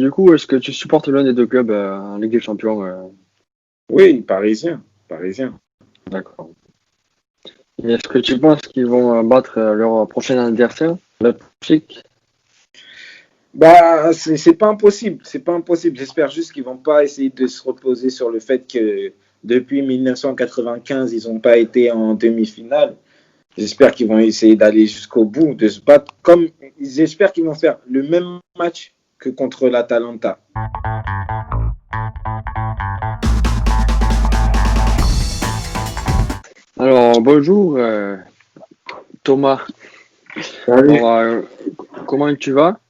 Du coup, est-ce que tu supportes l'un des deux clubs en Ligue des Champions Oui, parisien, parisien. D'accord. Et est-ce que tu penses qu'ils vont battre leur prochain adversaire, Leipzig? Bah, c'est pas impossible, c'est pas impossible. J'espère juste qu'ils vont pas essayer de se reposer sur le fait que depuis 1995, ils n'ont pas été en demi-finale. J'espère qu'ils vont essayer d'aller jusqu'au bout, de se battre comme. J'espère qu'ils vont faire le même match que contre l'Atalanta. Alors, bonjour Thomas. Salut. Alors, comment tu vas?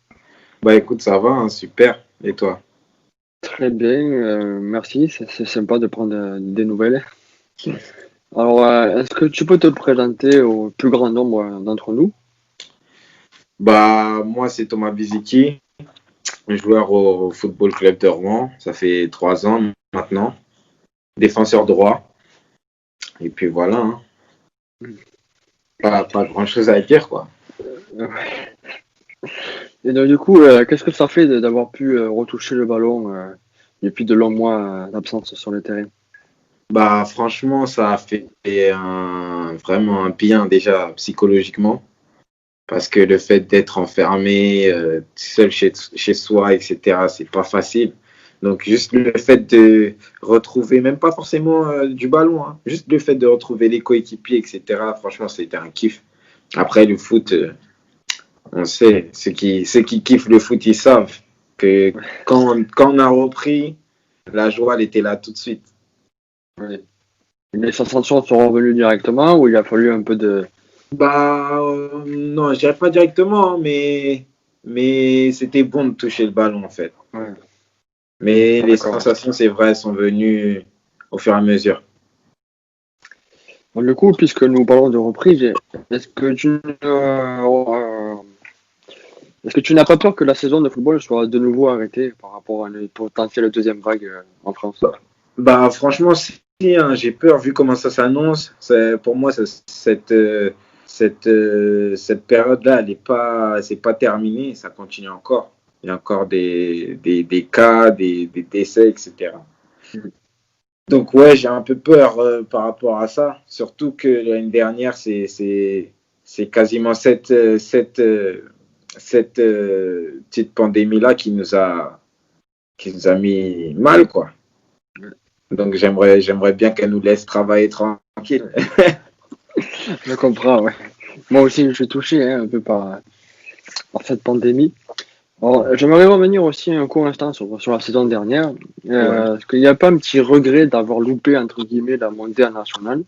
Bah écoute, ça va, hein, super. Et toi? Très bien, merci. C'est sympa de prendre des nouvelles. Alors, est-ce que tu peux te présenter au plus grand nombre d'entre nous? Bah moi c'est Thomas Biziki, joueur au Football Club de Rouen. Ça fait 3 ans maintenant. Défenseur droit. Et puis voilà, hein. Pas grand chose à dire quoi. Et donc, du coup, qu'est-ce que ça fait d'avoir pu retoucher le ballon depuis de longs mois d'absence sur le terrain? Bah franchement ça a fait vraiment un bien déjà psychologiquement. Parce que le fait d'être enfermé seul chez soi, etc., c'est pas facile. Donc juste le fait de retrouver, même pas forcément du ballon, hein, juste le fait de retrouver les coéquipiers, etc., franchement, c'était un kiff. Après, le foot, on sait, ceux qui kiffent le foot, ils savent que quand on a repris, la joie, elle était là tout de suite. Ouais. Les sensations sont revenues directement ou il a fallu un peu de... Bah, non, je dirais pas directement, hein, mais c'était bon de toucher le ballon, en fait. Ouais, Mais les d'accord. sensations, c'est vrai, sont venues au fur et à mesure. Bon, du coup, puisque nous parlons de reprise, est-ce que est-ce que tu n'as pas peur que la saison de football soit de nouveau arrêtée par rapport à une potentielle deuxième vague en France? Bah, franchement, si, hein, j'ai peur, vu comment ça s'annonce. Pour moi, cette période-là, c'est pas terminé, ça continue encore. Il y a encore des cas, des décès, etc. Mm. Donc, ouais, j'ai un peu peur par rapport à ça. Surtout que l'année dernière, c'est quasiment cette petite pandémie-là qui nous a mis mal, quoi. Donc j'aimerais bien qu'elle nous laisse travailler tranquille. Je comprends, ouais. Moi aussi, je suis touché hein, un peu par cette pandémie. Alors, j'aimerais revenir aussi un court instant sur la saison dernière. Ouais. Est-ce qu'il n'y a pas un petit regret d'avoir loupé, entre guillemets, la montée en nationale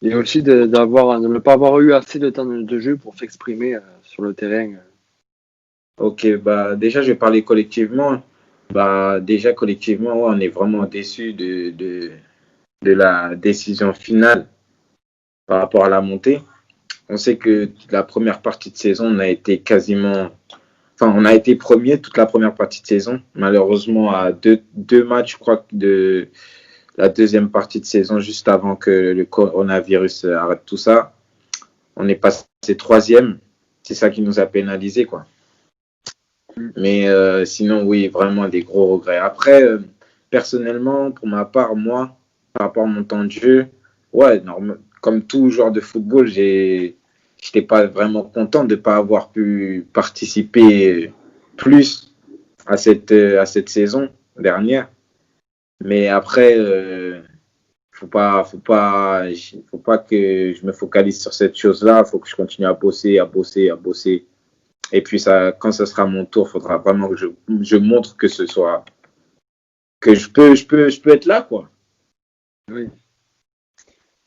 et aussi de ne pas avoir eu assez de temps de jeu pour s'exprimer sur le terrain? Ok, bah déjà je vais parler collectivement. Bah déjà collectivement, ouais, on est vraiment déçus de la décision finale par rapport à la montée. On sait que la première partie de saison, on a été premier toute la première partie de saison. Malheureusement, à deux matchs, je crois, de la deuxième partie de saison, juste avant que le coronavirus arrête tout ça, on est passé troisième. C'est ça qui nous a pénalisé, quoi. Mais sinon, oui, vraiment des gros regrets. Après, personnellement, pour ma part, moi, par rapport à mon temps de jeu, ouais, comme tout joueur de football, j'étais pas vraiment content de ne pas avoir pu participer plus à cette saison dernière. Mais après, faut pas que je me focalise sur cette chose-là. Il faut que je continue à bosser, à bosser, à bosser. Et puis ça, quand ce sera mon tour, il faudra vraiment que je montre que je peux être là, quoi. Oui,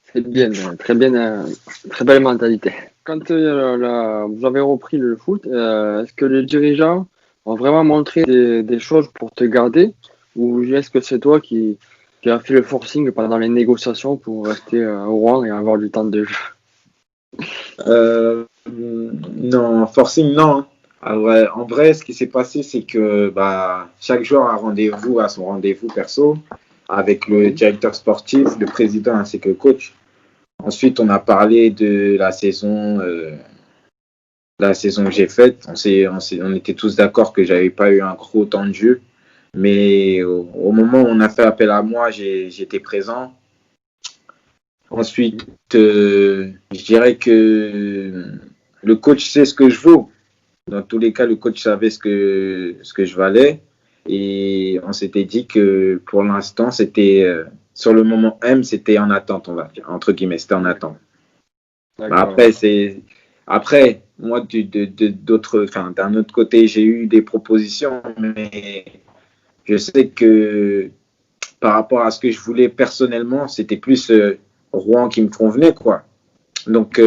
c'est bien, très bien, très belle mentalité. Quand vous avez repris le foot, est-ce que les dirigeants ont vraiment montré des choses pour te garder ou est-ce que c'est toi qui as fait le forcing pendant les négociations pour rester au rang et avoir du temps de jeu? Non, forcing, non. En vrai, ce qui s'est passé, c'est que bah, chaque joueur a son rendez-vous perso avec le Oui, directeur sportif, le président ainsi que le coach. Ensuite, on a parlé de la saison la saison que j'ai faite. On était tous d'accord que j'avais pas eu un gros temps de jeu. Mais au moment où on a fait appel à moi, j'étais présent. Ensuite, je dirais que le coach sait ce que je vaux. Dans tous les cas, le coach savait ce que je valais. Et on s'était dit que pour l'instant, sur le moment M, c'était en attente, on va dire. Entre guillemets, c'était en attente. Bah, après, moi, d'un autre côté, j'ai eu des propositions, mais je sais que par rapport à ce que je voulais personnellement, c'était plus Rouen qui me convenait, quoi. Donc,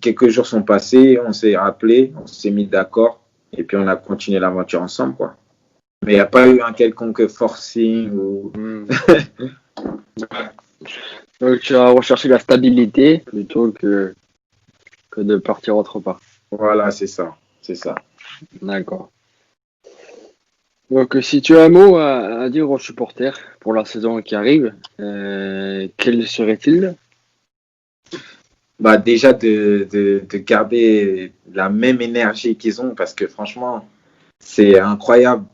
quelques jours sont passés, on s'est rappelé, on s'est mis d'accord, et puis on a continué l'aventure ensemble, quoi. Mais il n'y a pas eu un quelconque forcing ou. Donc tu as recherché la stabilité plutôt que de partir autre part. Voilà, c'est ça, c'est ça. D'accord. Donc si tu as un mot à dire aux supporters pour la saison qui arrive, quel serait-il? Bah, déjà de garder la même énergie qu'ils ont, parce que franchement, c'est incroyable.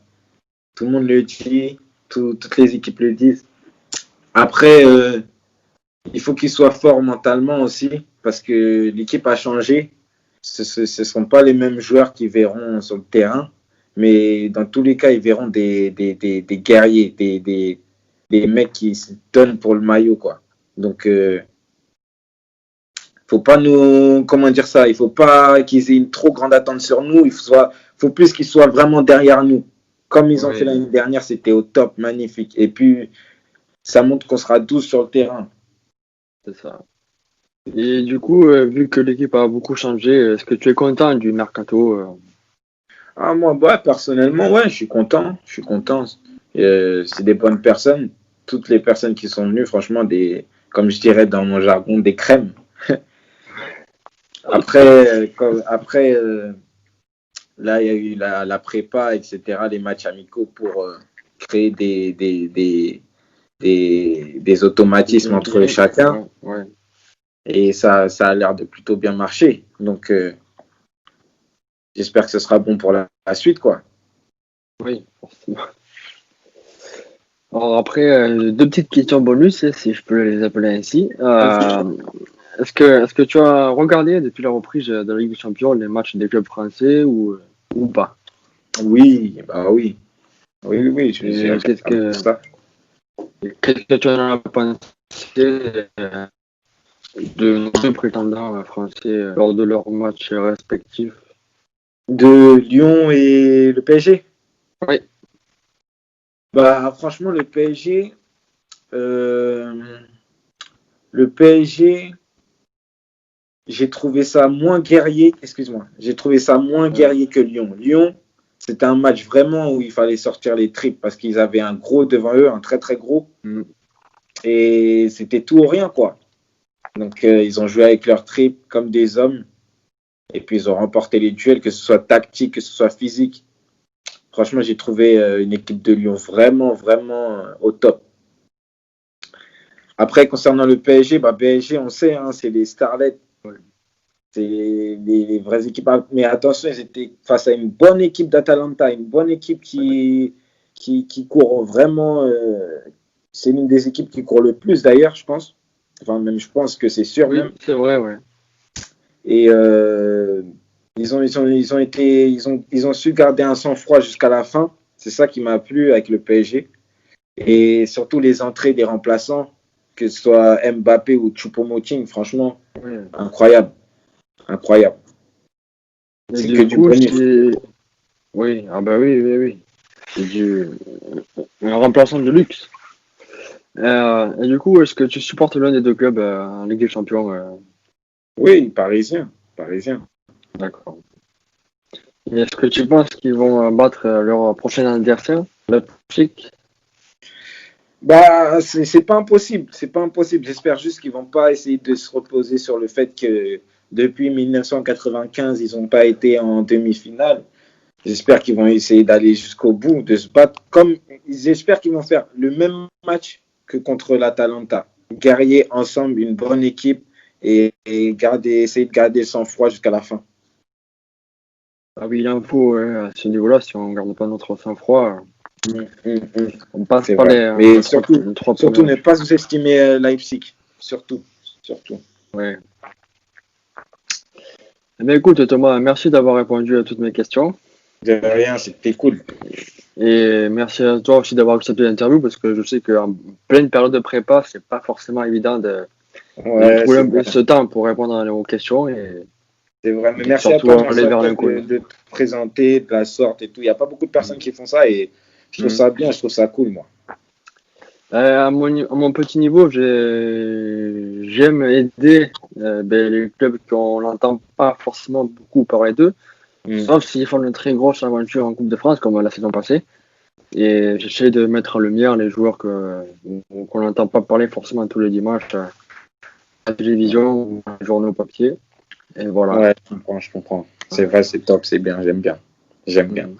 Tout le monde le dit, toutes les équipes le disent. Après, il faut qu'ils soient forts mentalement aussi, parce que l'équipe a changé. Ce ne sont pas les mêmes joueurs qui verront sur le terrain, mais dans tous les cas, ils verront des guerriers, des mecs qui se donnent pour le maillot, quoi. Donc, faut pas nous, comment dire ça, il faut pas qu'ils aient une trop grande attente sur nous, faut plus qu'ils soient vraiment derrière nous. Comme ils ont fait l'année dernière, c'était au top, magnifique. Et puis, ça montre qu'on sera 12 sur le terrain. C'est ça. Et du coup, vu que l'équipe a beaucoup changé, est-ce que tu es content du mercato? Ah, moi, ouais, personnellement, ouais, je suis content. Je suis content. C'est des bonnes personnes. Toutes les personnes qui sont venues, franchement, comme je dirais dans mon jargon, des crèmes. Après, là, il y a eu la prépa, etc., les matchs amicaux pour créer des automatismes entre chacun. Ouais. Et ça a l'air de plutôt bien marcher. Donc, j'espère que ce sera bon pour la suite, quoi. Oui, forcément. Alors après, deux petites questions bonus, si je peux les appeler ainsi. Est-ce que tu as regardé depuis la reprise de la Ligue des Champions les matchs des clubs français ou pas? Oui, bah oui. Oui, Qu'est-ce que tu en as pensé de nos deux prétendants français lors de leurs matchs respectifs? De Lyon et le PSG? Oui. Bah, franchement, le PSG, j'ai trouvé ça moins guerrier, excuse-moi, j'ai trouvé ça moins guerrier que Lyon. Lyon, c'était un match vraiment où il fallait sortir les tripes parce qu'ils avaient un gros devant eux, un très très gros. Et c'était tout ou rien, quoi. Donc, ils ont joué avec leurs tripes comme des hommes. Et puis, ils ont remporté les duels, que ce soit tactique, que ce soit physique. Franchement, j'ai trouvé une équipe de Lyon vraiment, vraiment au top. Après, concernant le PSG, PSG, on sait, hein, c'est les starlets. C'est les vraies équipes. Mais attention, ils étaient face à une bonne équipe d'Atalanta, une bonne équipe qui court vraiment. C'est l'une des équipes qui court le plus d'ailleurs, je pense. Enfin, même je pense que c'est sûr. Oui, même. c'est vrai, ouais. Et ils ont su garder un sang-froid jusqu'à la fin. C'est ça qui m'a plu avec le PSG. Et surtout les entrées des remplaçants, que ce soit Mbappé ou Choupo-Moting, franchement, incroyable. Incroyable. C'est que du bonus. Oui, ah bah oui. C'est un remplaçant de luxe. Et du coup, est-ce que tu supportes l'un des deux clubs en Ligue des Champions? Oui, parisien. D'accord. Et est-ce que tu penses qu'ils vont battre leur prochain adversaire, Leipzig? Bah, c'est pas impossible. C'est pas impossible. J'espère juste qu'ils vont pas essayer de se reposer sur le fait que depuis 1995, ils n'ont pas été en demi-finale. J'espère qu'ils vont essayer d'aller jusqu'au bout, de se battre j'espère qu'ils vont faire le même match que contre l'Atalanta. Guerrier ensemble, une bonne équipe et essayer de garder le sang-froid jusqu'à la fin. Ah oui, il en faut à ce niveau-là, si on ne garde pas notre sang-froid, on passe C'est par vrai. les, Mais les trois, les trois surtout ne premiers. pas sous-estimer Leipzig. Surtout. Ouais. Eh bien, écoute, Thomas, merci d'avoir répondu à toutes mes questions. De rien, c'était cool. Et merci à toi aussi d'avoir accepté l'interview parce que je sais qu'en pleine période de prépa, c'est pas forcément évident de Ouais, c'est trouver vrai. ce temps pour répondre aux questions et C'est vrai. Mais merci à surtout toi, aller vers de l'inconnu. te présenter de la sorte et tout. Il n'y a pas beaucoup de personnes qui font ça et je trouve Mm. ça bien, je trouve ça cool, moi. À mon petit niveau, j'aime aider les clubs qu'on n'entend pas forcément beaucoup parler d'eux, Mm. sauf s'ils font une très grosse aventure en Coupe de France, comme la saison passée. Et j'essaie de mettre en lumière les joueurs qu'on n'entend pas parler forcément tous les dimanches à la télévision ou dans les journaux papier. Et voilà. Ouais, je comprends. C'est vrai, c'est top, c'est bien, j'aime bien. J'aime bien. Mm.